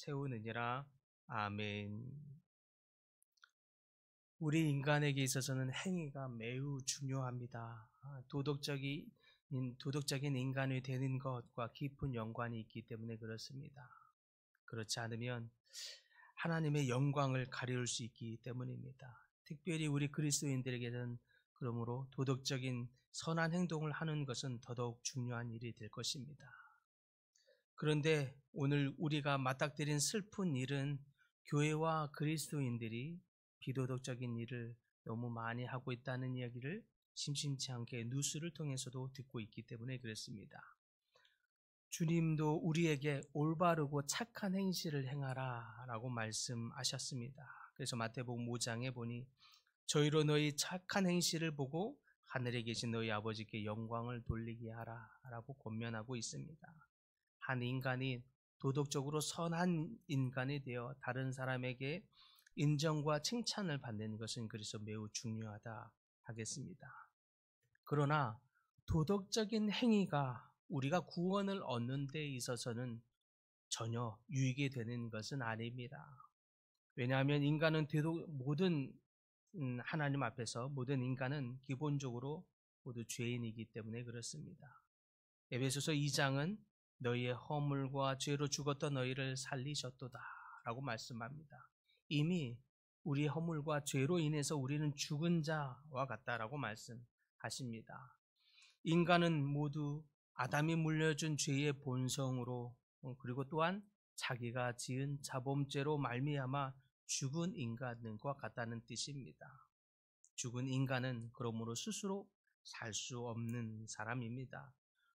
세우느니라. 아멘. 우리 인간에게 있어서는 행위가 매우 중요합니다. 도덕적인 인간이 되는 것과 깊은 연관이 있기 때문에 그렇습니다. 그렇지 않으면 하나님의 영광을 가려울 수 있기 때문입니다. 특별히 우리 그리스도인들에게는 그러므로 도덕적인 선한 행동을 하는 것은 더더욱 중요한 일이 될 것입니다. 그런데 오늘 우리가 맞닥뜨린 슬픈 일은 교회와 그리스도인들이 비도덕적인 일을 너무 많이 하고 있다는 이야기를 심심치 않게 뉴스를 통해서도 듣고 있기 때문에 그렇습니다. 주님도 우리에게 올바르고 착한 행실을 행하라 라고 말씀하셨습니다. 그래서 마태복음 5장에 보니 저희로 너희 착한 행실을 보고 하늘에 계신 너희 아버지께 영광을 돌리게 하라 라고 권면하고 있습니다. 한 인간이 도덕적으로 선한 인간이 되어 다른 사람에게 인정과 칭찬을 받는 것은 그래서 매우 중요하다 하겠습니다. 그러나 도덕적인 행위가 우리가 구원을 얻는 데 있어서는 전혀 유익이 되는 것은 아닙니다. 왜냐하면 인간은 하나님 앞에서 모든 인간은 기본적으로 모두 죄인이기 때문에 그렇습니다. 에베소서 2장은 너희의 허물과 죄로 죽었던 너희를 살리셨도다 라고 말씀합니다. 이미 우리 허물과 죄로 인해서 우리는 죽은 자와 같다라고 말씀하십니다. 인간은 모두 아담이 물려준 죄의 본성으로 그리고 또한 자기가 지은 자범죄로 말미암아 죽은 인간과 같다는 뜻입니다. 죽은 인간은 그러므로 스스로 살 수 없는 사람입니다.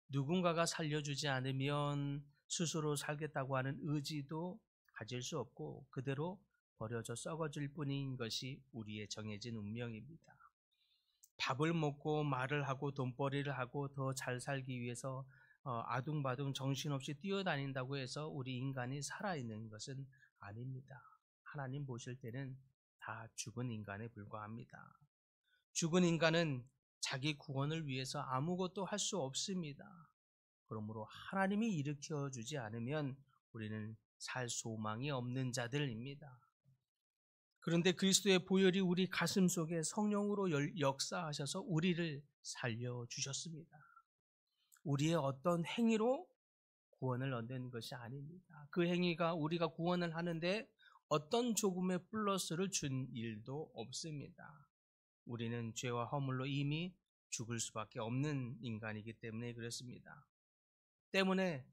누군가가 살려주지 않으면 스스로 살겠다고 하는 의지도 가질 수 없고 그대로 버려져 썩어질 뿐인 것이 우리의 정해진 운명입니다. 밥을 먹고 말을 하고 돈벌이를 하고 더 잘 살기 위해서 아둥바둥 정신없이 뛰어다닌다고 해서 우리 인간이 살아있는 것은 아닙니다. 하나님 보실 때는 다 죽은 인간에 불과합니다. 죽은 인간은 자기 구원을 위해서 아무것도 할 수 없습니다. 그러므로 하나님이 일으켜 주지 않으면 우리는 살 소망이 없는 자들입니다. 그런데 그리스도의 보혈이 우리 가슴 속에 성령으로 역사하셔서 우리를 살려주셨습니다. 우리의 어떤 행위로 구원을 얻는 것이 아닙니다. 그 행위가 우리가 구원을 하는데 어떤 조금의 플러스를 준 일도 없습니다. 우리는 죄와 허물로 이미 죽을 수밖에 없는 인간이기 때문에 그렇습니다. 때문에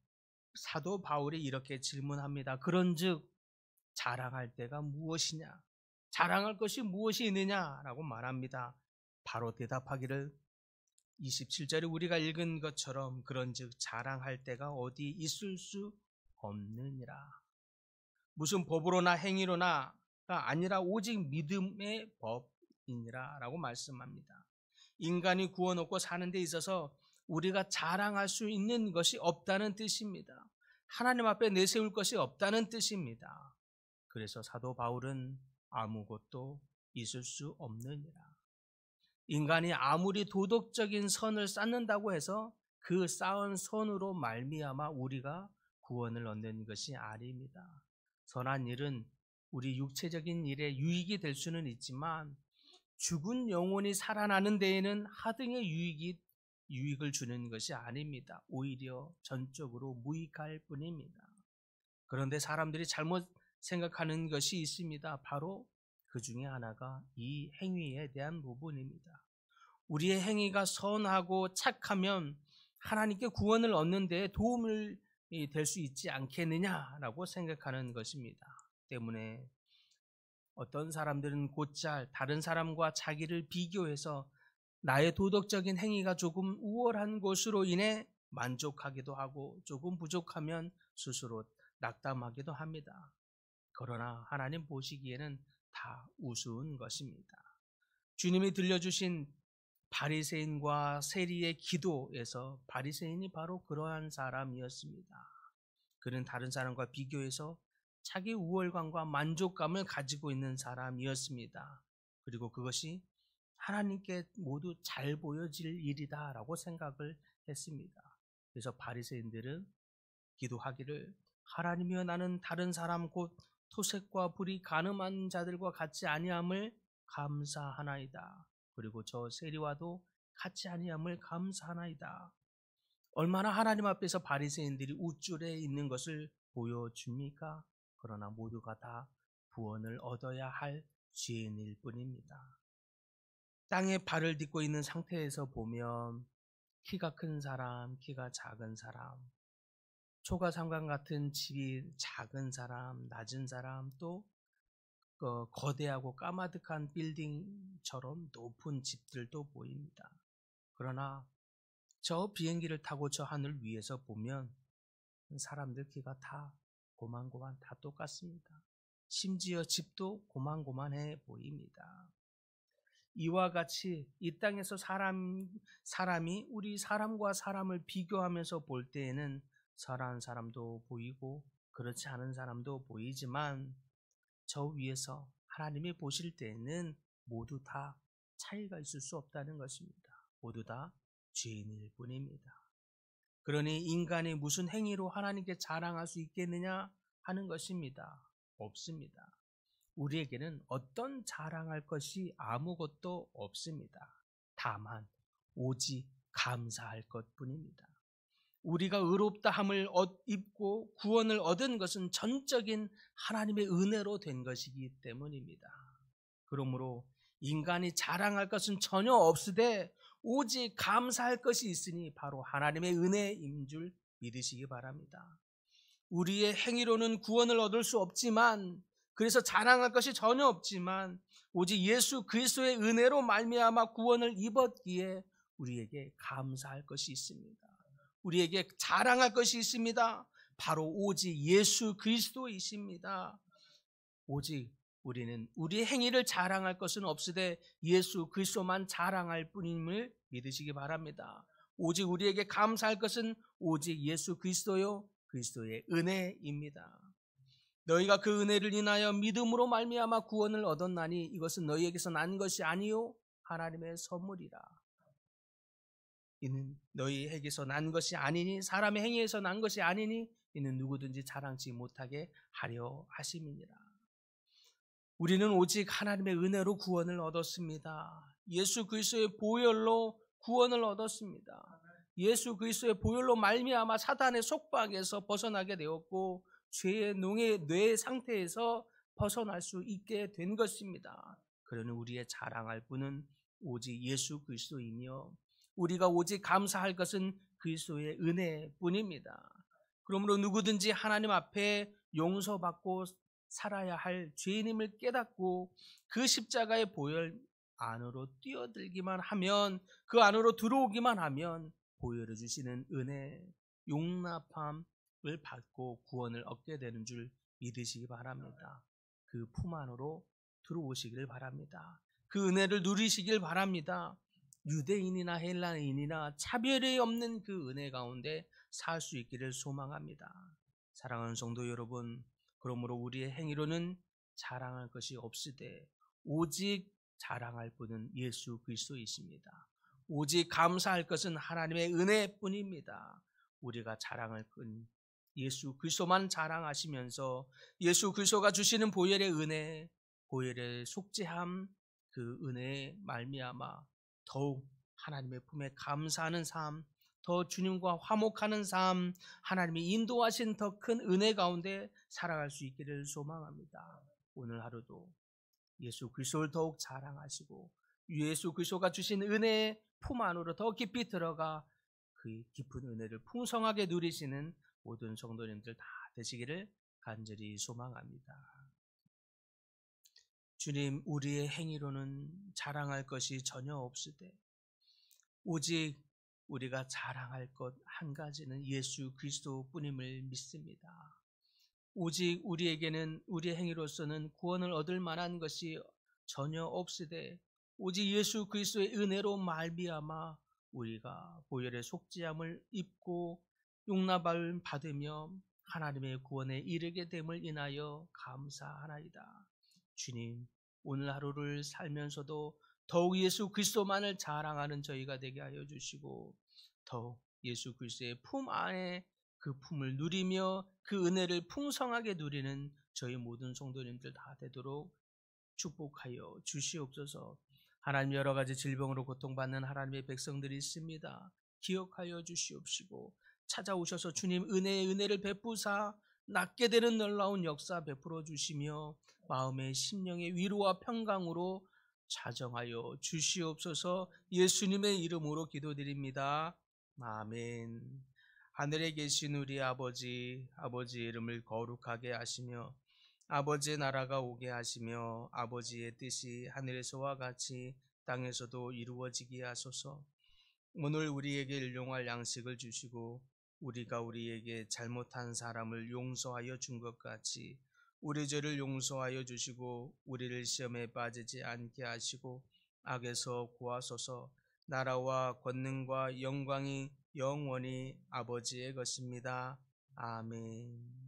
사도 바울이 이렇게 질문합니다. 그런즉 자랑할 때가 무엇이냐? 자랑할 것이 무엇이 있느냐라고 말합니다. 바로 대답하기를 27절에 우리가 읽은 것처럼 그런즉 자랑할 때가 어디 있을 수 없느니라. 무슨 법으로나 행위로나가 아니라 오직 믿음의 법이니라 라고 말씀합니다. 인간이 구원 얻고 사는 데 있어서 우리가 자랑할 수 있는 것이 없다는 뜻입니다. 하나님 앞에 내세울 것이 없다는 뜻입니다. 그래서 사도 바울은 아무것도 있을 수 없느니라. 인간이 아무리 도덕적인 선을 쌓는다고 해서 그 쌓은 선으로 말미암아 우리가 구원을 얻는 것이 아닙니다. 선한 일은 우리 육체적인 일에 유익이 될 수는 있지만 죽은 영혼이 살아나는 데에는 하등의 유익을 주는 것이 아닙니다. 오히려 전적으로 무익할 뿐입니다. 그런데 사람들이 잘못 생각하는 것이 있습니다. 바로 그 중에 하나가 이 행위에 대한 부분입니다. 우리의 행위가 선하고 착하면 하나님께 구원을 얻는 데 도움을 될 수 있지 않겠느냐라고 생각하는 것입니다. 때문에 어떤 사람들은 곧잘 다른 사람과 자기를 비교해서 나의 도덕적인 행위가 조금 우월한 것으로 인해 만족하기도 하고 조금 부족하면 스스로 낙담하기도 합니다. 그러나 하나님 보시기에는 다 우스운 것입니다. 주님이 들려주신 바리새인과 세리의 기도에서 바리새인이 바로 그러한 사람이었습니다. 그는 다른 사람과 비교해서 자기 우월감과 만족감을 가지고 있는 사람이었습니다. 그리고 그것이 하나님께 모두 잘 보여질 일이다라고 생각을 했습니다. 그래서 바리새인들은 기도하기를 하나님이여 나는 다른 사람 곧 토색과 불이 간음한 자들과 같지 아니함을 감사하나이다. 그리고 저 세리와도 같지 아니함을 감사하나이다. 얼마나 하나님 앞에서 바리새인들이 우쭐해 있는 것을 보여줍니까? 그러나 모두가 다 구원을 얻어야 할 죄인일 뿐입니다. 땅에 발을 딛고 있는 상태에서 보면 키가 큰 사람, 키가 작은 사람, 초가상관 같은 집이 작은 사람, 낮은 사람, 또 거대하고 까마득한 빌딩처럼 높은 집들도 보입니다. 그러나 저 비행기를 타고 저 하늘 위에서 보면 사람들 키가 다 고만고만 다 똑같습니다. 심지어 집도 고만고만해 보입니다. 이와 같이 이 땅에서 사람이 우리 사람과 사람을 비교하면서 볼 때에는 선한 사람도 보이고 그렇지 않은 사람도 보이지만 저 위에서 하나님이 보실 때에는 모두 다 차이가 있을 수 없다는 것입니다. 모두 다 죄인일 뿐입니다. 그러니 인간이 무슨 행위로 하나님께 자랑할 수 있겠느냐 하는 것입니다. 없습니다. 우리에게는 어떤 자랑할 것이 아무것도 없습니다. 다만 오직 감사할 것뿐입니다. 우리가 의롭다함을 입고 구원을 얻은 것은 전적인 하나님의 은혜로 된 것이기 때문입니다. 그러므로 인간이 자랑할 것은 전혀 없으되 오직 감사할 것이 있으니 바로 하나님의 은혜인 줄 믿으시기 바랍니다. 우리의 행위로는 구원을 얻을 수 없지만, 그래서 자랑할 것이 전혀 없지만 오직 예수 그리스도의 은혜로 말미암아 구원을 입었기에 우리에게 감사할 것이 있습니다. 우리에게 자랑할 것이 있습니다. 바로 오직 예수 그리스도이십니다. 오직 우리는 우리의 행위를 자랑할 것은 없으되 예수 그리스도만 자랑할 뿐임을 믿으시기 바랍니다. 오직 우리에게 감사할 것은 오직 예수 그리스도요 그리스도의 은혜입니다. 너희가 그 은혜를 인하여 믿음으로 말미암아 구원을 얻었나니 이것은 너희에게서 난 것이 아니요 하나님의 선물이라. 이는 너희에게서 난 것이 아니니 사람의 행위에서 난 것이 아니니 이는 누구든지 자랑치 못하게 하려 하심이니라. 우리는 오직 하나님의 은혜로 구원을 얻었습니다. 예수 그리스도의 보혈로 구원을 얻었습니다. 예수 그리스도의 보혈로 말미암아 사단의 속박에서 벗어나게 되었고 죄의 뇌 상태에서 벗어날 수 있게 된 것입니다. 그러니 우리의 자랑할 분은 오직 예수 그리스도이며 우리가 오직 감사할 것은 그리스도의 은혜뿐입니다. 그러므로 누구든지 하나님 앞에 용서받고 살아야 할 죄인임을 깨닫고 그 십자가의 보혈 안으로 뛰어들기만 하면, 그 안으로 들어오기만 하면 보혈해 주시는 은혜, 용납함을 받고 구원을 얻게 되는 줄 믿으시기 바랍니다. 그 품 안으로 들어오시길 바랍니다. 그 은혜를 누리시길 바랍니다. 유대인이나 헬라인이나 차별이 없는 그 은혜 가운데 살 수 있기를 소망합니다. 사랑하는 성도 여러분, 그러므로 우리의 행위로는 자랑할 것이 없으되 오직 자랑할 분은 예수 그리스도이십니다. 오직 감사할 것은 하나님의 은혜뿐입니다. 우리가 자랑할 건 예수 그리스도만 자랑하시면서 예수 그리스도가 주시는 보혈의 은혜, 보혈의 속죄함, 그 은혜에 말미암아 더욱 하나님의 품에 감사하는 삶, 더 주님과 화목하는 삶, 하나님이 인도하신 더 큰 은혜 가운데 살아갈 수 있기를 소망합니다. 오늘 하루도 예수 그리스도를 더욱 자랑하시고 예수 그리스도가 주신 은혜의 품 안으로 더 깊이 들어가 그 깊은 은혜를 풍성하게 누리시는 모든 성도님들 다 되시기를 간절히 소망합니다. 주님, 우리의 행위로는 자랑할 것이 전혀 없으되 오직 우리가 자랑할 것 한 가지는 예수 그리스도뿐임을 믿습니다. 오직 우리에게는 우리의 행위로서는 구원을 얻을 만한 것이 전혀 없으되 오직 예수 그리스도의 은혜로 말미암아 우리가 보혈의 속죄함을 입고 용납을 받으며 하나님의 구원에 이르게 됨을 인하여 감사하나이다. 주님, 오늘 하루를 살면서도 더욱 예수 그리스도만을 자랑하는 저희가 되게 하여 주시고 더욱 예수 그리스도의 품 안에 그 품을 누리며 그 은혜를 풍성하게 누리는 저희 모든 성도님들 다 되도록 축복하여 주시옵소서. 하나님, 여러 가지 질병으로 고통받는 하나님의 백성들이 있습니다. 기억하여 주시옵시고 찾아오셔서 주님 은혜의 은혜를 베푸사 낫게 되는 놀라운 역사 베풀어 주시며 마음의 심령의 위로와 평강으로 자정하여 주시옵소서. 예수님의 이름으로 기도드립니다. 아멘. 하늘에 계신 우리 아버지, 아버지의 이름을 거룩하게 하시며 아버지의 나라가 오게 하시며 아버지의 뜻이 하늘에서와 같이 땅에서도 이루어지게 하소서. 오늘 우리에게 일용할 양식을 주시고 우리가 우리에게 잘못한 사람을 용서하여 준 것 같이 우리 죄를 용서하여 주시고 우리를 시험에 빠지지 않게 하시고 악에서 구하소서. 나라와 권능과 영광이 영원히 아버지의 것입니다. 아멘.